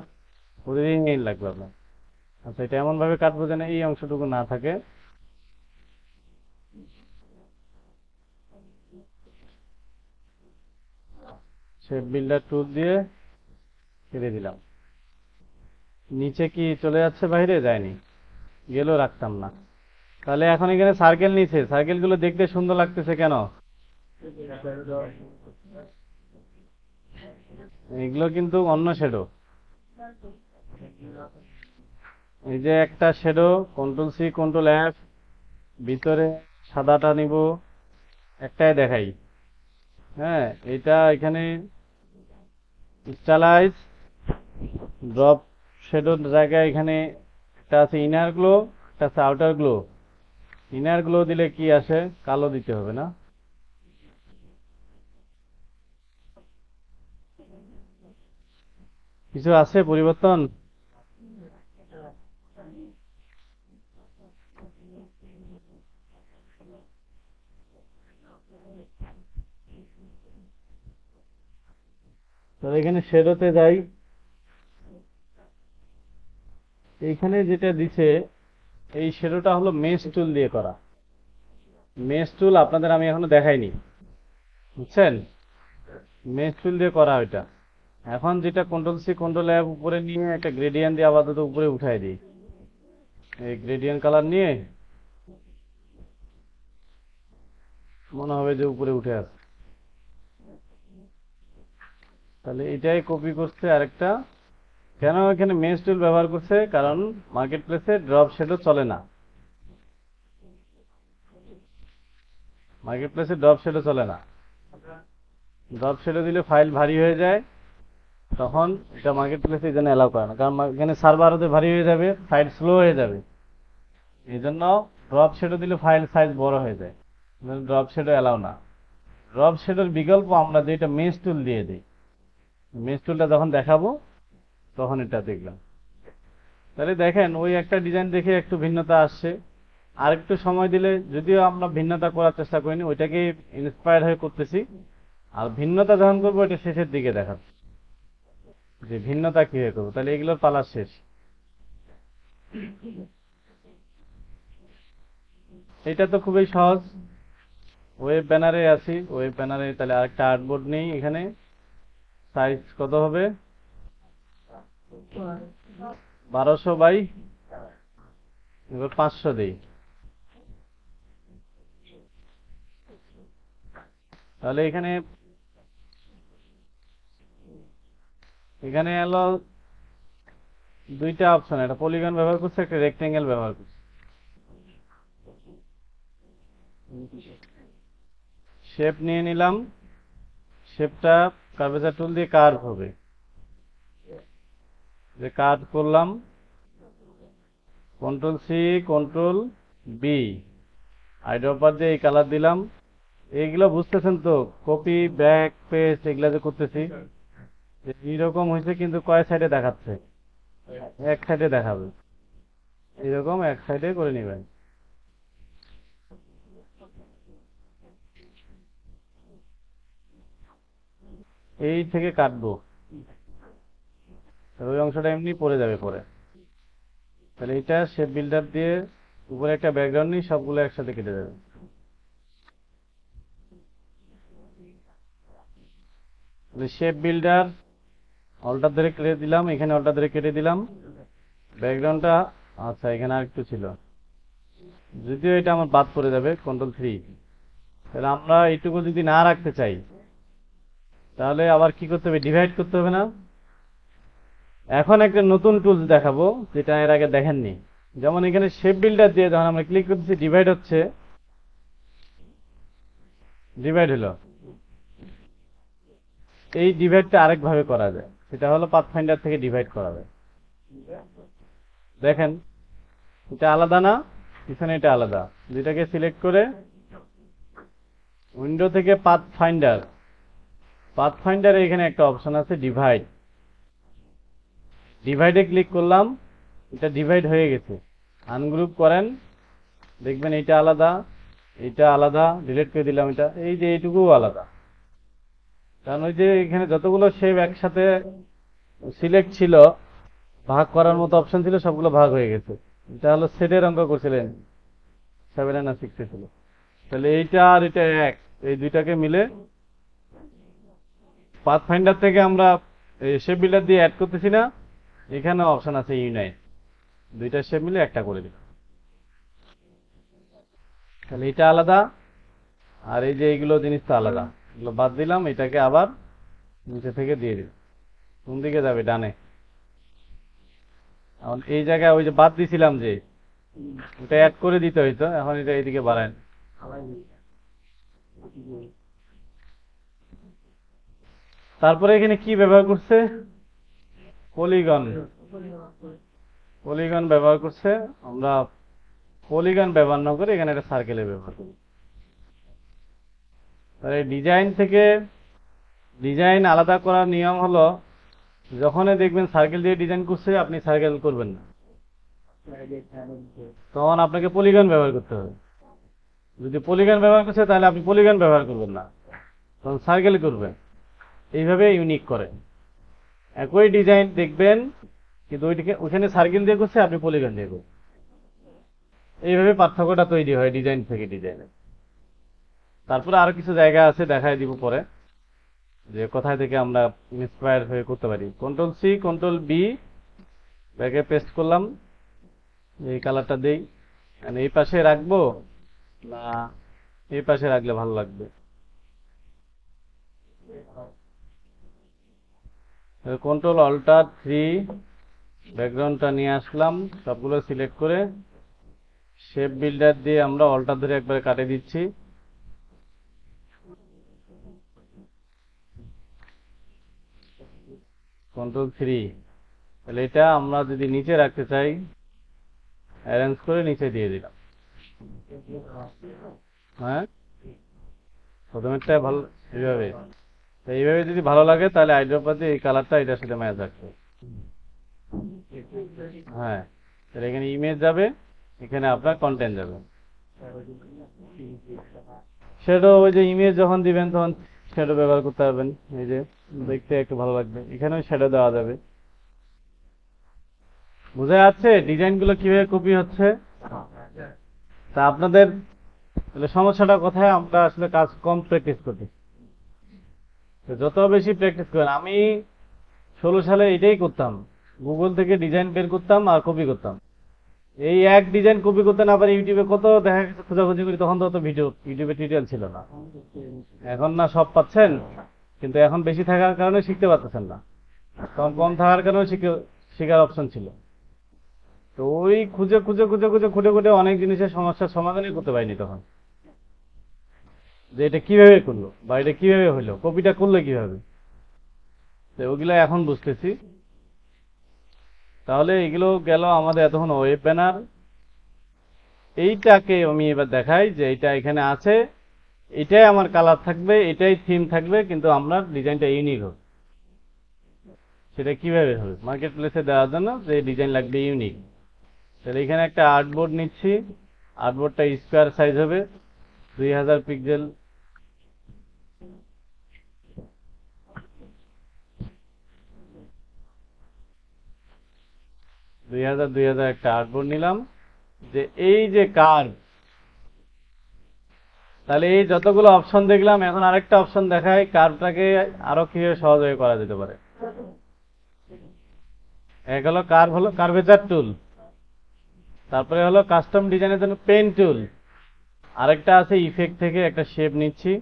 প্রতিদিন লাগবে আপনার। আচ্ছা, এটা এমন ভাবে কাটবো যেন এই অংশটুকু না থাকে। শেপ বিল্ডার টুল দিয়ে কেটে দিলাম। নিচে কি চলে যাচ্ছে, বাইরে যায়নি, গেলেও রাখতাম না। তাহলে এখন এখানে সার্কেল নিচে, সার্কেলগুলো দেখতে সুন্দর লাগতেছে কেন? এগুলো কিন্তু অন্য শ্যাডো। এই যে একটা shadow, control C control F, ভিতরে সাদাটা নিব, একটাই দেখাই। হ্যাঁ, এটা এখানে স্টাইলাইজ ড্রপ শ্যাডোর জায়গায় এখানে একটা আছে ইনার গ্লো, একটা আছে আউটার গ্লো। ইনার গ্লো দিলে কি আসে, কালো দিতে হবে না? কিছু আছে পরিবর্তন? তাহলে এখানে শ্যাডোতে যাই, এইখানে যেটা দিছে এই শ্যাডোটা হলো মেশ টুল দিয়ে করা। মেশ টুল আপনাদের আমি এখনো দেখাইনি, বুঝছেন? মেশ টুল দিয়ে করা ওইটা। এখন যেটা কন্ট্রোল সি কন্ট্রোল এফ উপরে নিয়ে একটা গ্রেডিয়েন্ট দিয়ে আপাতত উপরে উঠাই দিই। এই গ্রেডিয়েন্ট কালার নিয়ে মনে হবে যে উপরে উঠে আসে। তাহলে এটাই কপি করছে আরেকটা। কেন এখানে মেশ টুল ব্যবহার করছে, কারণ মার্কেট প্লেসে ড্রপ শ্যাডো চলে না। মার্কেট প্লেসে ড্রপ শ্যাডো চলে না। ড্রপ শ্যাডো দিলে ফাইল ভারী হয়ে যায়, তখন এটা মার্কেট প্লেসে এই জন্য অ্যালাউ করে না, কারণ এখানে সার্ভার হতে ভারী হয়ে যাবে, ফাইল স্লো হয়ে যাবে। এই জন্য ড্রপ শ্যাডো দিলে ফাইল সাইজ বড় হয়ে যায়, ড্রপ শ্যাডো অ্যালাউ না। ড্রপ শ্যাডোর বিকল্প আমরা যেটা মেশ টুল দিয়ে দিই, মেশ টুলটা যখন দেখাবো তখন এটা দেখলাম। তাহলে দেখেন ওই একটা ডিজাইন দেখে একটু ভিন্নতা আসছে। আর একটু সময় দিলে, যদিও আমরা ভিন্নতা করার চেষ্টা করিনি, ওইটাকে ইন্সপায়ার হয়ে করতেছি। আর ভিন্নতা যখন করবো এটা শেষের দিকে দেখাচ্ছি যে ভিন্নতা কি হয়ে করবো। তাহলে এগুলোর পালা শেষ। এটা তো খুবই সহজ। ওয়েব ব্যানারে আছি, ওয়েব ব্যানারে তাহলে আরেকটা আর্টবোর্ড নেই। এখানে সাইজ কত হবে, 1200 বাই, এবার 500 দেই। তাহলে এখানে এখানে এলো দুইটা অপশন, একটা পলিগন ব্যবহার করছে, একটা রেক্টেঙ্গেল ব্যবহার করছে। শেপ নিয়ে নিলাম, শেপটা কার্ভেচার টুল দিয়ে কার্ভ হবে, যে কার্ভ করলাম, control C control B, eyedropper দিয়ে এই কালার দিলাম। এইগুলো বুঝতেছেন তো, কপি ব্যাক পেস্ট এগুলা যে করতেছি, এইরকম হয়েছে, কিন্তু কয় সাইডে দেখাচ্ছে, এক সাইডে দেখাবে। এরকম এক সাইডে করে নেবেন। এই থেকে কাটবো, ওই অংশটা এমনি পড়ে যাবে পরে। তাহলে এটা শেপ বিল্ডার দিয়ে উপরে একটা ব্যাকগ্রাউন্ড নিয়ে সবগুলো একসাথে কেটে যাবে। শেপ বিল্ডার অল্টার ধরে কেটে দিলাম, এখানে অল্টার ধরে কেটে দিলাম ব্যাকগ্রাউন্ডটা। আচ্ছা, এখানে আর একটু ছিল, যদিও এটা আমার বাদ পড়ে যাবে, Ctrl+3। তাহলে আমরা এইটুকু যদি না রাখতে চাই তাহলে আবার কি করতে হবে, ডিভাইড করতে হবে না? এখন একটা নতুন টুলস দেখাবো যেটা এর আগে দেখেননি। যেমন এখানে শেপ বিল্ডার দিয়ে যখন আমরা ক্লিক করতেছি ডিভাইড হচ্ছে, ডিভাইড হলো। এই ডিভাইডটা আরেক ভাবে করা যায়, সেটা হলো পাথফাইন্ডার থেকে ডিভাইড করা যায়। দেখেন এটা আলাদা না, পিছনে এটা আলাদা। যেটাকে সিলেক্ট করে উইন্ডো থেকে পাথফাইন্ডারে এখানে একটা অপশন আছে ডিভাইড। ডিভাইডে ক্লিক করলাম, এটা ডিভাইড হয়ে গেছে। আনগ্রুপ করেন, দেখবেন এটা আলাদা, এটা আলাদা। ডিলিট করে দিলাম এটা, এই যে এইটুকু আলাদা। কারণ ওই যে এখানে যতগুলো শেপ একসাথে সিলেক্ট ছিল, ভাগ করার মতো অপশন ছিল, সবগুলো ভাগ হয়ে গেছে। এটা হলো সেটের অঙ্ক করছিলেন 7 না 6 ছিল। তাহলে এইটা আর এটা এক, এই দুইটাকে মিলে পাথফাইন্ডার থেকে আমরা শেপ বিল্ডার দিয়ে অ্যাড করতেছি না, এখানে অপশন আছে ইউনাইট, দুইটা শেপ মিলে একটা করে দিলাম। তাহলে এটা আলাদা, আর এই যে এইগুলো জিনিস তো আলাদা, এগুলো বাদ দিলাম। এটাকে আবার নিচে থেকে দিয়ে দিলাম। কোন দিকে যাবে? ডানে। এখন এই জায়গায় ওই যে বাদ দিছিলাম যে, ওটা অ্যাড করে দিতে হইতো, এখন এটা এইদিকে বাড়ায়। তারপরে এখানে কি ব্যবহার করছে? পলিগন। পলিগন ব্যবহার করছে। আমরা পলিগন ব্যবহার না করে এখানে একটা সার্কেলে ব্যবহার করি। তাহলে ডিজাইন থেকে ডিজাইন আলাদা করার নিয়ম হলো, যখনই দেখবেন সার্কেল দিয়ে ডিজাইন করছে আপনি সার্কেল করবেন না, তখন আপনাকে পলিগন ব্যবহার করতে হবে। যদি পলিগন ব্যবহার করছে তাহলে আপনি পলিগন ব্যবহার করবেন না, তখন সার্কেল করবেন। এইভাবে ইউনিক করে। একই ডিজাইন দেখবেন কিন্তু ওইখানে সার্কেল দিয়ে করছে, আপনি পলিগন দিয়ে করবেন। এইভাবে পার্থক্যটা তৈরি হয় ডিজাইন থেকে ডিজাইনে। তারপরে আরো কিছু জায়গা আছে, দেখায় দিব পরে, যে কোথায় থেকে আমরা ইন্সপায়ার হয়ে করতে পারি। Ctrl+C Ctrl+V ব্যাকে পেস্ট করলাম। এই কালারটা দেই, মানে এই পাশে রাখবো না এই পাশে রাখলে ভালো লাগবে? Ctrl+Alt+3 ব্যাকগ্রাউন্ডটা নিয়ে আসলাম, সবগুলো সিলেক্ট করে শেপ বিল্ডার দিয়ে আমরা অল্টার ধরে একবারে কাটে দিচ্ছি। Ctrl+3। তাহলে এটা আমরা যদি নিচে রাখতে চাই, অ্যারেঞ্জ করে নিচে দিয়ে দিলাম। হ্যাঁ, প্রথমেরটা ভালো। এইভাবে এইভাবে যদি ভালো লাগে তাহলে আইড্রপাতে এই কালারটা এটার সাথে ম্যাচ রাখবে। হ্যাঁ, তাহলে এখানে ইমেজ যাবে, এখানে আপনার কন্টেন্ট যাবে। শ্যাডো, ওই যে ইমেজ যখন দিবেন তখন শ্যাডো ব্যবহার করতে পারবেন। এই যে দেখতে একটু ভালো লাগবে, এখানেও শ্যাডো দেওয়া যাবে। বোঝা যাচ্ছে ডিজাইনগুলো কিভাবে কপি হচ্ছে? তা আপনাদের সমস্যাটা কোথায়? আমরা আসলে কাজ কম প্র্যাকটিস করি। যত বেশি প্র্যাকটিস করেন, আমি 16 সালে এটাই করতাম, গুগল থেকে ডিজাইন বের করতাম আর কপি করতাম। এই এক ডিজাইন কপি করতে না পারি, ইউটিউবে কত দেখা গেছে খোঁজাখুঁজি করি, তখন তো অত ইউটিউবে টিউটোরিয়াল ছিল না। এখন না সব পাচ্ছেন, কিন্তু এখন বেশি থাকার কারণে শিখতে পারতেছেন না, তখন কম থাকার কারণে শেখার অপশন ছিল। তো ওই খুঁজে খুঁজে খুঁজে খুঁজে খুঁটে খুঁটে অনেক জিনিসের সমস্যার সমাধানই করতে পারিনি তখন, যে এটা কিভাবে করলো বা এটা কিভাবে হইলো, কপিটা করলো কিভাবে। তো ওগুলো এখন বুঝতেছি। তাহলে এগুলো গেল আমাদের এতক্ষণ ওয়েব ব্যানার। এইটাকে আমি এবার দেখাই যে এটা এখানে আছে, এটাই আমার কালার থাকবে, এটাই থিম থাকবে, কিন্তু আমরা ডিজাইনটা ইউনিক হবে। সেটা কিভাবে হবে? মার্কেট প্লেসে দেওয়ার জন্য যে ডিজাইন লাগবে ইউনিক, তাহলে এখানে একটা আর্টবোর্ড নিচ্ছি, আর্টবোর্ডটা স্কোয়ার সাইজ হবে 2000 পিক্সেল। দুই হাজার একটা আর্টবোর্ড নিলাম। যে এই যে কার্ভ, তাহলে এই যতগুলো অপশন দেখলাম, এখন আরেকটা অপশন দেখায় কার্ভটাকে আরো কিভাবে সহজভাবে করা যেতে পারে। এক হলো কার্ভ, হলো কার্ভেচার টুল, তারপরে হলো কাস্টম ডিজাইনের জন্য পেন টুল, আরেকটা আছে ইফেক্ট থেকে একটা শেপ নিচ্ছি।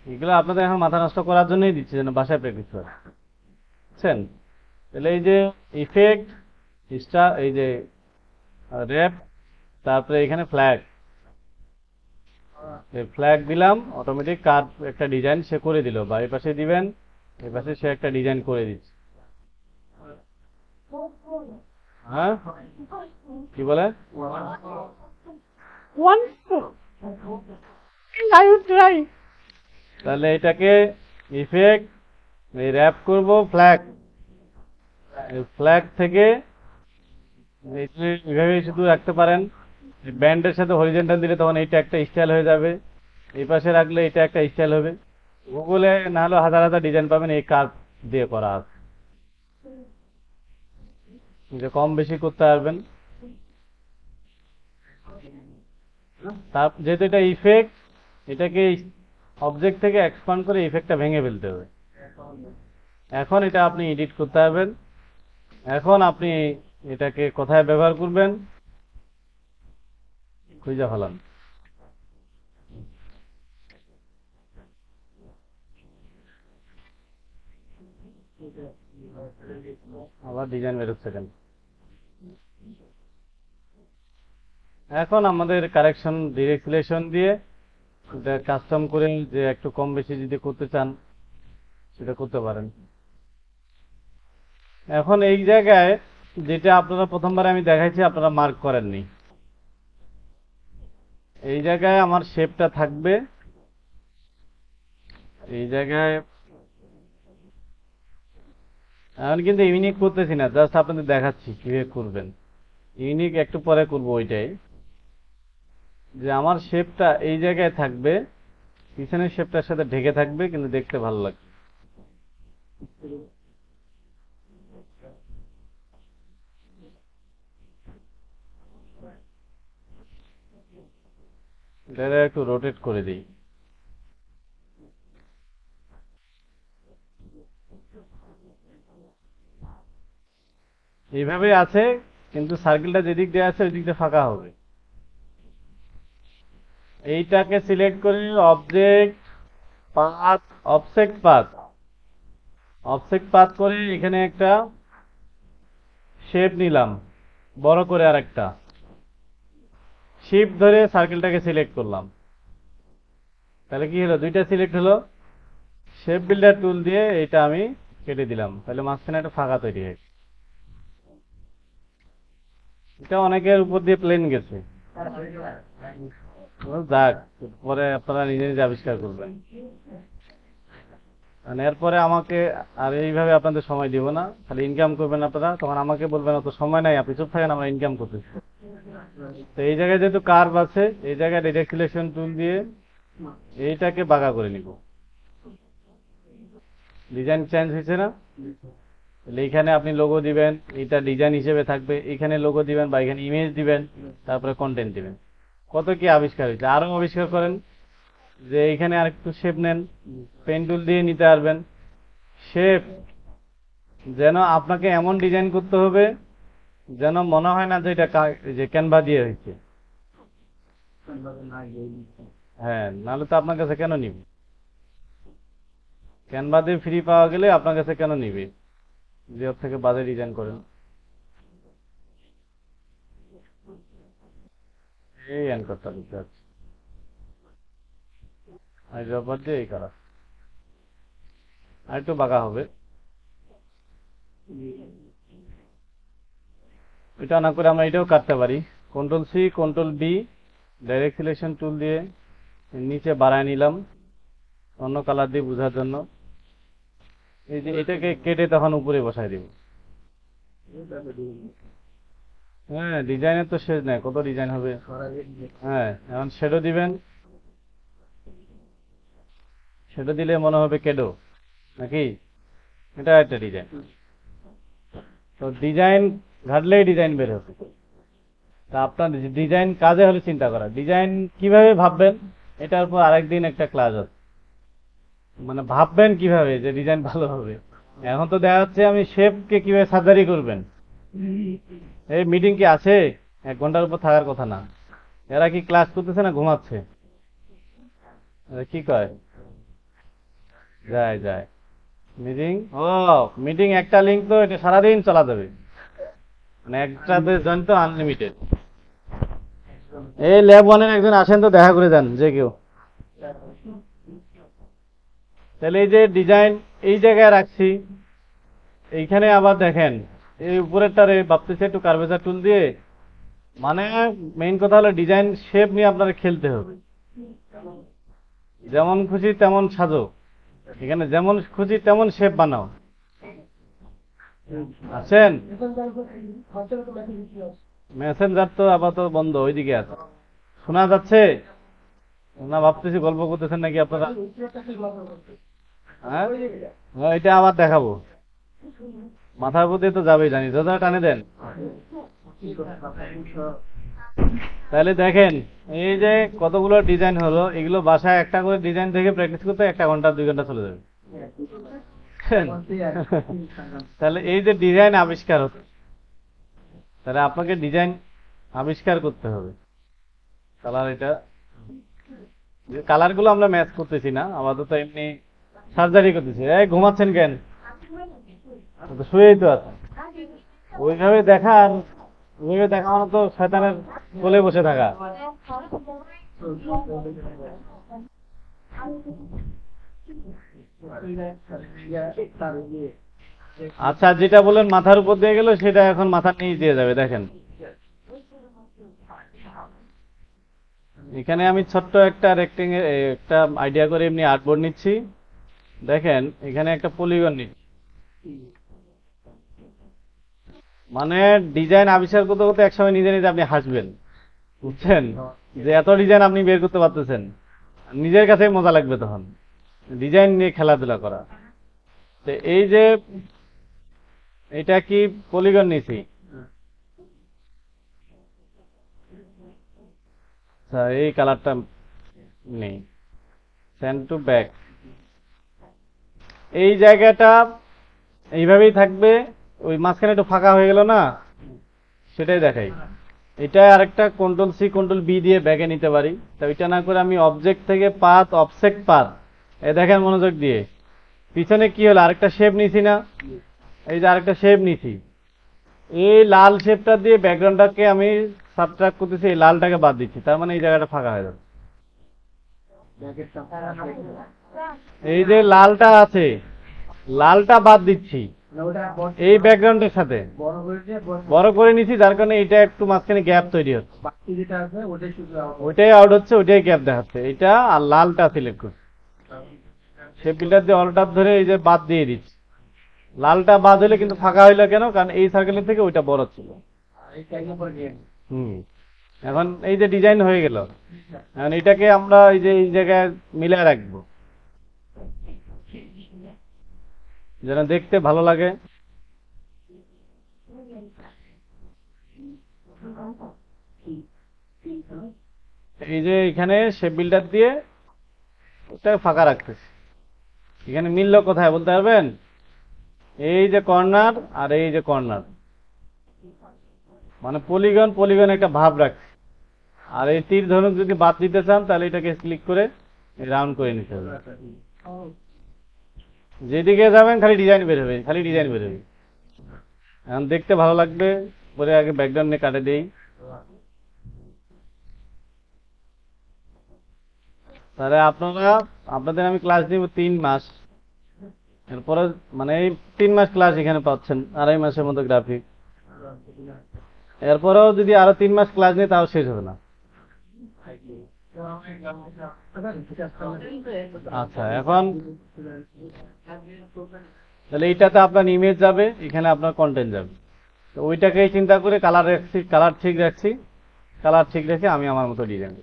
এগুলো আপনাদের এখন মাথা নষ্ট করার জন্যই দিচ্ছি, যেন বাসায় প্র্যাকটিস করে, বুঝছেন? তাহলে এই যে ইফেক্ট, স্টার, এই যে র্যাপ, তারপরে এখানে ফ্ল্যাগ, ফ্ল্যাগ দিলাম, অটোমেটিক কার্ভ একটা ডিজাইন সে করে দিল। বা এই পাশে দিবেন, এই পাশে সে একটা ডিজাইন করে দিচ্ছে। হ্যাঁ, কি বলে? তাহলে এটাকে ইফেক্ট, এই র্যাপ করব ফ্ল্যাগ, ফ্ল্যাগ থেকে এইভাবে শুধু রাখতে পারেন। ব্যান্ডের সাথে হরিজন্টাল দিলে তখন এইটা একটা স্টাইল হয়ে যাবে, এই পাশে রাখলে এটা একটা স্টাইল হবে। গুগলে না হলে হাজার হাজার ডিজাইন পাবেন এই কার্ভ দিয়ে করা আছে, যে কম বেশি করতে পারবেন। তার যেহেতু এটা ইফেক্ট, এটাকে অবজেক্ট থেকে এক্সপান্ড করে ইফেক্টটা ভেঙে ফেলতে হবে। এখন এটা আপনি এডিট করতে পারবেন। এখন আপনি এটাকে কোথায় ব্যবহার করবেন খুঁজে ফেলান। আবার ডিজাইন বেরোচ্ছে কেন? এখন আমাদের কারেকশন ডিরেক্ট সিলেকশন দিয়ে এটা কাস্টম করে যে একটু কম বেশি যদি করতে চান সেটা করতে পারেন। এখন এই জায়গায় যেটা আপনারা প্রথমবার আমি দেখাইছি আপনারা মার্ক করেননি, এই জায়গায় আমার শেপটা থাকবে। এই জায়গায় আমি কিন্তু ইউনিক করতেছি না, জাস্ট আপনাদের দেখাচ্ছি কিভাবে করবেন। ইউনিক একটু পরে করবো ওইটাই, যে আমার শেপটা এই জায়গায় থাকবে, পিছনের শেপটার সাথে ঢেকে থাকবে, কিন্তু দেখতে ভালো লাগবে। এটা একটু রোটেট করে দিই। এইভাবে আছে, কিন্তু সার্কেলটা যেদিক দিয়ে আছে ওই দিক দিয়ে ফাঁকা হবে। এইটাকে সিলেক্ট করে object path, offset path, offset path করে এখানে একটা শেপ নিলাম বড় করে, আর একটা শিফট ধরে সার্কেলটাকে সিলেক্ট করলাম। তাহলে কি হলো? দুইটা সিলেক্ট হলো। শেপ বিল্ডার টুল দিয়ে এটা আমি কেটে দিলাম, তাহলে মাঝখানে একটা ফাঁকা তৈরি হয়। এটা অনেকের উপর দিয়ে প্লেন গেছে, যাক, পরে আপনারা নিজে নিজে আবিষ্কার করবেন। মানে এরপরে আমাকে আর এইভাবে আপনাদের সময় দিব না, খালি ইনকাম করবেন আপনারা, তখন আমাকে বলবেন অত সময় নাই, আপনি চুপ থাকেন, আমরা ইনকাম করতেছি। তো এই জায়গায় যেহেতু কার্ভ আছে, এই জায়গায় ডিরেক্ট সিলেকশন টুল দিয়ে এইটাকে বাঁকা করে নিব। ডিজাইন চেঞ্জ হয়েছে না? তাহলে এইখানে আপনি লোগো দিবেন, এটা ডিজাইন হিসেবে থাকবে, এখানে লোগো দিবেন বা এখানে ইমেজ দিবেন, তারপরে কন্টেন্ট দিবেন। কত কি আবিষ্কার হয়েছে! আরো আবিষ্কার করেন, যে এইখানে আরেকটু শেপ নেন, পেন টুল দিয়ে নিতে পারবেন শেপ। যেন আপনাকে এমন ডিজাইন করতে হবে যেন মনে হয় না যে এটা যে ক্যানভা দিয়ে হয়েছে। হ্যাঁ, নাহলে তো আপনার কাছে কেন নিবে? ক্যানভা দিয়ে ফ্রি পাওয়া গেলে আপনার কাছে কেন নিবে, যে ওর থেকে বাজে ডিজাইন করেন। এই অ্যাঙ্করটা দিতে হচ্ছে, আর রবার দিয়ে এই করা, আর একটু বাঁকা হবে। এটা না করে আমরা এটাও কাটতে পারি। Control C, control B, direct selection tool দিয়ে নিচে বাড়ায় নিলাম অন্য কালার দিয়ে বোঝার জন্য। এই যে এটাকে কেটে তখন উপরে বসায় দিব। হ্যাঁ, ডিজাইনের তো শেষ নাই, কত ডিজাইন হবে। হ্যাঁ, এখন শ্যাডো দিবেন, শ্যাডো দিলে মনে হবে ক্যাডো নাকি, এটা একটা ডিজাইন। তো ডিজাইন ঘাটলেই ডিজাইন বের হবে। তা আপনার ডিজাইন কাজে হলে চিন্তা করা, ডিজাইন কিভাবে ভাববেন এটার উপর আরেকদিন একটা ক্লাস আছে। মানে ভাববেন কিভাবে যে ডিজাইন ভালো হবে। এখন তো দেখা যাচ্ছে আমি শেফকে কিভাবে সার্জারি করবেন, এই মিটিং কি আছে, 1 ঘন্টার উপর থাকার কথা না। এরা কি ক্লাস করতেছে না ঘুমাচ্ছে, এরা কি কয়, যায় যায় মিটিং। ও মিটিং একটা লিঙ্ক তো এটা সারাদিন চলা যাবে, মানে একটা জয়েন তো আনলিমিটেড। এই ল্যাব 1-এর একজন আসেন তো দেখা করে যান যে কেউ। তাহলে এই যে ডিজাইন এই জায়গায় রাখছি, এইখানে আবার দেখেন এই উপরেরটারে ভাবতেছে একটু কার্ভেচার টুল দিয়ে, মানে মেইন কথা হলো ডিজাইন শেপ নিয়ে আপনারা খেলতে হবে। যেমন খুশি তেমন সাজো, এখানে যেমন খুশি তেমন শেপ বানাও। আছেন মেসেঞ্জার তো আপাতত বন্ধ, ওইদিকে আছে, শোনা যাচ্ছে না? ভাবতেছি গল্প করতেছেন নাকি আপনারা। হ্যাঁ, এটা আবার দেখাবো, মাথার প্রতি তো যাবেই জানি, যা টানে দেন। তাহলে দেখেন এই যে কতগুলো ডিজাইন হলো, এগুলো বাসায় একটা করে ডিজাইন থেকে প্র্যাকটিস করতে 1 ঘন্টা 2 ঘন্টা চলে যাবে। তাহলে এই যে ডিজাইন আবিষ্কার হচ্ছে, তাহলে আপনাকে ডিজাইন আবিষ্কার করতে হবে। কালার, এটা কালার গুলো আমরা ম্যাচ করতেছি না, আমাদের তো এমনি সার্জারি করতেছি। এই ঘুমাচ্ছেন কেন, শুয়েই তো আছে। ওইভাবে দেখা, আর ওইভাবে দেখা মানে তো শয়তানের কোলে বসে থাকা। আচ্ছা, যেটা বলেন মাথার উপর দিয়ে গেল সেটা এখন মাথার নিচ দিয়ে যাবে। দেখেন এখানে আমি ছোট্ট একটা রেক্টেঙ্গেল একটা আইডিয়া করে এমনি আর্টবোর্ড নিচ্ছি। দেখেন এখানে একটা পলিগন নিচ্ছি, মানে ডিজাইন আবিষ্কার করতে করতে একসময় নিজে নিজে আপনি হাসবেন, বুঝছেন, যে এত ডিজাইন আপনি বের করতে পারতেছেন, নিজের কাছে মজা লাগবে তখন ডিজাইন নিয়ে খেলাধুলা করা। তো এই যে এটা কি পলিগন নিছি, আচ্ছা এই কালারটা নেই, সেন্ড টু ব্যাক, এই জায়গাটা এইভাবেই থাকবে। ওই মাঝখানে একটু ফাঁকা হয়ে গেল না, সেটাই দেখাই। এটা আরেকটা Ctrl+C Ctrl+B দিয়ে ব্যাগে নিতে পারি। তো এটা না করে আমি অবজেক্ট থেকে পাথ অফসেট পাথ, এই দেখেন মনোযোগ দিয়ে, পিছনে কি হলো আরেকটা শেপ নিছি না, এই যে আরেকটা শেপ নিছি, এই লাল শেপটা দিয়ে ব্যাকগ্রাউন্ডটাকে আমি সাবট্রাক্ট করতেছি, এই লালটাকে বাদ দিচ্ছি, তার মানে এই জায়গাটা ফাঁকা হয়ে যাবে। এই যে লালটা আছে, লালটা বাদ দিচ্ছি এই ব্যাকগ্রাউন্ডের সাথে বড় করে নিছি, যার কারণে এটা একটু মাঝখানে গ্যাপ তৈরি হচ্ছে, ওইটাই আউট হচ্ছে, ওইটাই গ্যাপ দেখাচ্ছে। এটা আর লালটা সিলেক্ট করছি, শেপ বিল্ডার দিয়ে অল্টার ধরে এই যে বাদ দিয়ে দিচ্ছি। লালটা বাদ হলে কিন্তু ফাঁকা হইলো কেন, কারণ এই সার্কেলের থেকে ওইটা বড় ছিল। এখন এই যে ডিজাইন হয়ে গেল, এখন এটাকে আমরা এই যে এই জায়গায় মিলে রাখবো যেন দেখতে ভালো লাগে। এই যে এখানে শেপ বিল্ডার দিয়ে ওটা ফাঁকা রাখতেছি, এখানে মিললো কোথায় বলতে পারবেন? এই যে কর্নার আর এই যে কর্নার, মানে পলিগন পলিগন একটা ভাব রাখছে। আর এই তীর ধনুক যদি বাদ দিতে চান তাহলে এটাকে ক্লিক করে রাউন্ড করে নিতে হবে। যেদিকে যাবেন খালি ডিজাইন বের হবে, খালি ডিজাইন বের হবে, এখন দেখতে ভালো লাগবে। পরে আগে ব্যাকগ্রাউন্ড নিয়ে কাটে দেই, তাহলে আপনাদের আমি ক্লাস দিব 3 মাস, এরপরে মানে এই 3 মাস ক্লাস এখানে পাচ্ছেন, 2.5 মাসের মতো গ্রাফিক। এরপরেও যদি আরো 3 মাস ক্লাস নিই তাও শেষ হবে না। আচ্ছা, এখন তাহলে এইটাতে আপনার ইমেজ যাবে, এখানে আপনার কন্টেন্ট যাবে। তো ওইটাকেই চিন্তা করে কালার রাখছি, কালার ঠিক রাখছি, কালার ঠিক রেখে আমি আমার মতো ডিজাইন।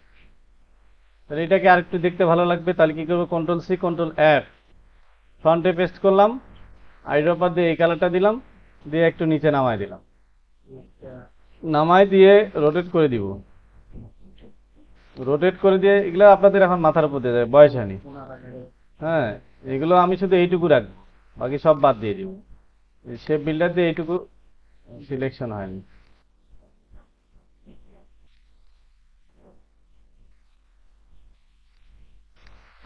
তাহলে এটাকে আরেকটু দেখতে ভালো লাগবে, তাহলে কি করবো, কন্ট্রোল সি কন্ট্রোল এফ, ফ্রন্টে পেস্ট করলাম, আইড্রপার দিয়ে এই কালারটা দিলাম, দিয়ে একটু নিচে নামায় দিলাম, নামায় দিয়ে রোটেট করে দিব। রোটেট করে দিয়ে এগুলো আপনাদের এখন মাথার উপর দিয়ে যাবে, বয়স হয়নি। হ্যাঁ, এগুলো আমি শুধু এইটুকু রাখবো, বাকি সব বাদ দিয়ে দিব। শেপ বিল্ডার দিয়ে এইটুকু সিলেকশন হয়নি।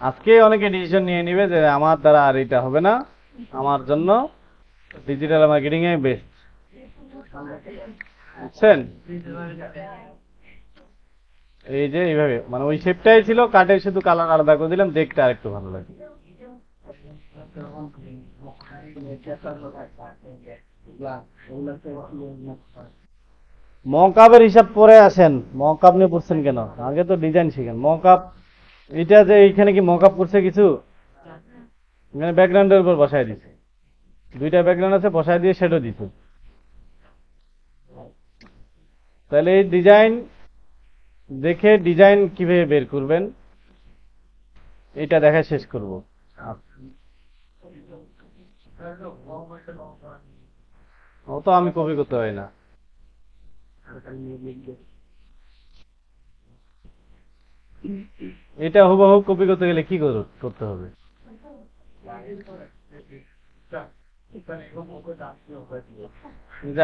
আজকে অনেকে ডিসিশন নিয়ে নিবে যে আমার দ্বারা আর এটা হবে না, আমার জন্য ডিজিটাল মার্কেটিং এ বেস্ট। বুঝছেন? এই যে এইভাবে, মানে ওই শেপটাই ছিল, কাটে শুধু কালার আলাদা করে দিলাম, দেখতে আরেকটু ভালো লাগে। মকআপের হিসাব পরে আসেন, মকআপ নিয়ে পড়ছেন কেন? আগে তো ডিজাইন শিখেন। মকআপ এটা যে এইখানে কি মকআপ করছে কিছু? এখানে ব্যাকগ্রাউন্ডের উপর বসায় দিছে, দুইটা ব্যাকগ্রাউন্ড আছে, বসায় দিয়ে শেডও দিছে। তাহলে এই ডিজাইন দেখে ডিজাইন কিভাবে বের করবেন এটা দেখা শেষ করব। ও তো আমি কপি করতে পারি না। এটা হুবহু কপি করতে গেলে কি করতে হবে?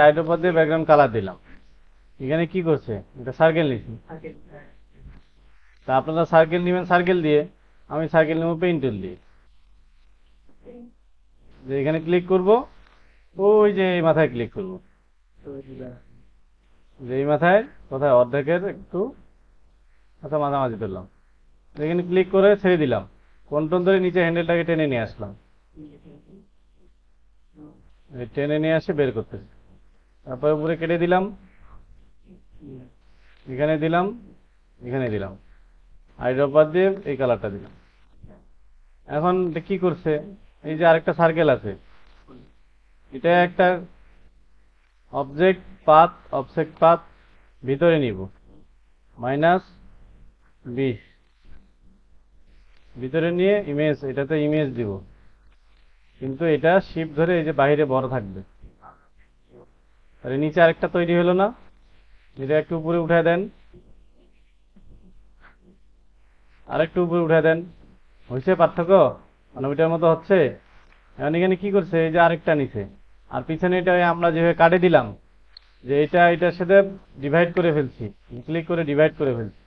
আইড্রপার দিয়ে ব্যাকগ্রাউন্ড কালার দিলাম, এখানে কি করছে, এটা সার্কেল নিচ্ছি। তা আপনারা সার্কেল নেবেন সার্কেল দিয়ে, আমি সার্কেল নেব পেইন্ট টুল দিয়ে। যে এখানে ক্লিক করব, ওই যে এই মাথায় ক্লিক করব, যে এই মাথায় কোথায় অর্ধেকের একটু আচ্ছা মাঝামাঝি ধরলাম, এখানে ক্লিক করে ছেড়ে দিলাম, কন্ট্রোল ধরে নিচে হ্যান্ডেলটাকে টেনে নিয়ে আসলাম, টেনে নিয়ে আসে বের করতেছি। তারপরে উপরে কেটে দিলাম, এখানে দিলাম, এখানে দিলাম, আইড্রপার দিয়ে এই কালারটা দিলাম। এখন কি করছে, এই যে আরেকটা সার্কেল আছে, এটা একটা অবজেক্ট পাথ ভিতরে নিব, -20 ভিতরে নিয়ে ইমেজ, এটাতে ইমেজ দিব, কিন্তু এটা শিফট ধরে এই যে বাইরে বড় থাকবে। তাহলে নিচে আরেকটা তৈরি হলো না, এটা একটু উপরে উঠায় দেন, আরেকটু উপরে উঠায় দেন, হয়েছে পার্থক্য? মানে ওইটার মতো হচ্ছে। এখন এখানে কি করছে, এই যে আরেকটা নিচে, আর পিছনে এটা আমরা যেভাবে কাটে দিলাম, যে এটা এটার সাথে ডিভাইড করে ফেলছি, ক্লিক করে ডিভাইড করে ফেলছি,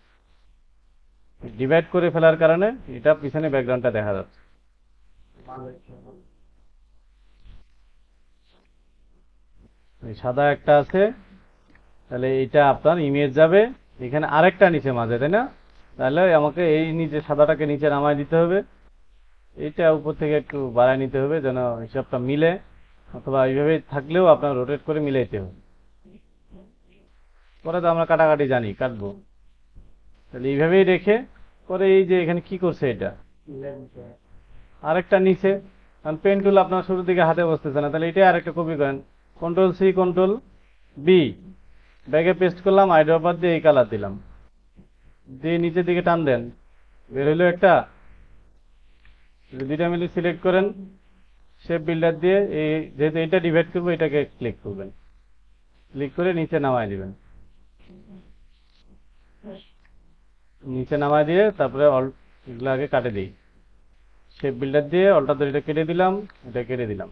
ডিভাইড করে ফেলার কারণে এটা পিছনে ব্যাকগ্রাউন্ডটা দেখা যাচ্ছে। এই সাদা একটা আছে, তাহলে এটা আপনার ইমেজ যাবে, এখানে আরেকটা নিচে মাঝে, তাই না? তাহলে আমাকে এই নিচে সাদাটাকে নিচে নামায় দিতে হবে, এইটা উপর থেকে একটু বাড়ায় নিতে হবে যেন হিসাবটা মিলে, অথবা এইভাবে থাকলেও আপনার রোটেট করে মিলাইতে হবে। পরে তো আমরা কাটাকাটি জানি, কাটবো। তাহলে এইভাবেই রেখে পরে এই যে এখানে কি করছে, এটা আরেকটা নিচে, কারণ পেন টুল আপনার শুরুর দিকে হাতে বসতেছে না, তাহলে এটাই আরেকটা কপি করেন, কন্ট্রোল সি কন্ট্রোল বি, ব্যাগে পেস্ট করলাম, আইড্রপার দিয়ে এই কালার দিলাম, দিয়ে নিচের দিকে টান দেন, বের হইলো একটা। দুইটা মিলে সিলেক্ট করেন, শেপ বিল্ডার দিয়ে এই যেহেতু এটা ডিভাইড করবো, এটাকে ক্লিক করবেন, ক্লিক করে নিচে নামায় দিবেন, নিচে নামায় দিয়ে তারপরে এগুলো আগে কাটে দিই, শেপ বিল্ডার দিয়ে অল্টা ধরে এটা কেটে দিলাম, এটা কেটে দিলাম।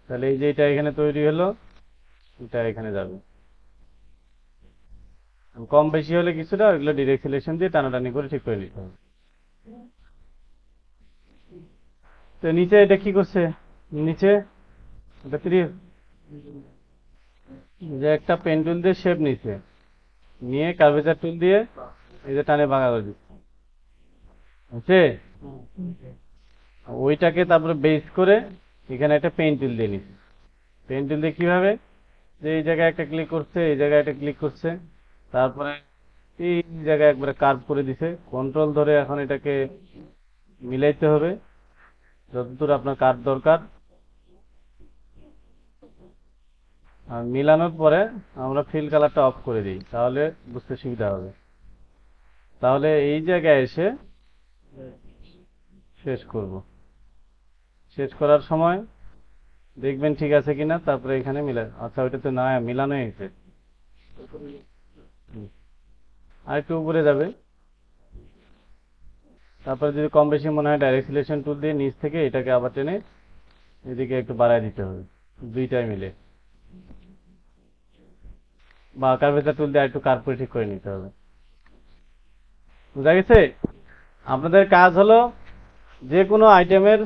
তাহলে এই যে এটা এখানে তৈরি হলো, এটা এখানে যাবে। কম বেশি হলে কিছুটা ওইগুলো ডিরেক্ট সিলেকশন দিয়ে টানাটানি করে ঠিক করে নিতে হবে। তো নিচে এটা কি করছে, নিচে এটা যে একটা পেন টুল দিয়ে শেপ নিছে, নিয়ে কার্ভেচার টুল দিয়ে এই যে টানে ভাঙা করে দিচ্ছে, বুঝছে? ওইটাকে তারপরে বেস করে এখানে একটা পেন টুল দিয়ে নিচ্ছে, পেন টুল দিয়ে কিভাবে, যে এই জায়গায় একটা ক্লিক করছে, এই জায়গায় একটা ক্লিক করছে, তারপরে এই জায়গায় একবারে কার্ভ করে দিছে, কন্ট্রোল ধরে এখন এটাকে মিলাইতে হবে যতদূর আপনার কার্ভ দরকার। আর মিলানোর পরে আমরা ফিল কালারটা অফ করে দিই, তাহলে বুঝতে সুবিধা হবে। তাহলে এই জায়গায় এসে শেষ করব। শেষ করার সময় দেখবেন ঠিক আছে কিনা, তারপরে এখানে আচ্ছা ওইটা তো না মিলানো হয়েছে, আর একটু উপরে যাবে। তারপরে যদি কম বেশি মনে হয় ডাইরেক্ট সিলেকশন টুল দিয়ে নিচ থেকে এটাকে আবার টেনে এদিকে একটু বাড়ায় দিতে হবে, দুইটাই মিলে, বা কার্ভেচার টুল দিয়ে একটু কার্ভ করে ঠিক করে নিতে হবে। বুঝা গেছে? আপনাদের কাজ হলো যে কোনো আইটেমের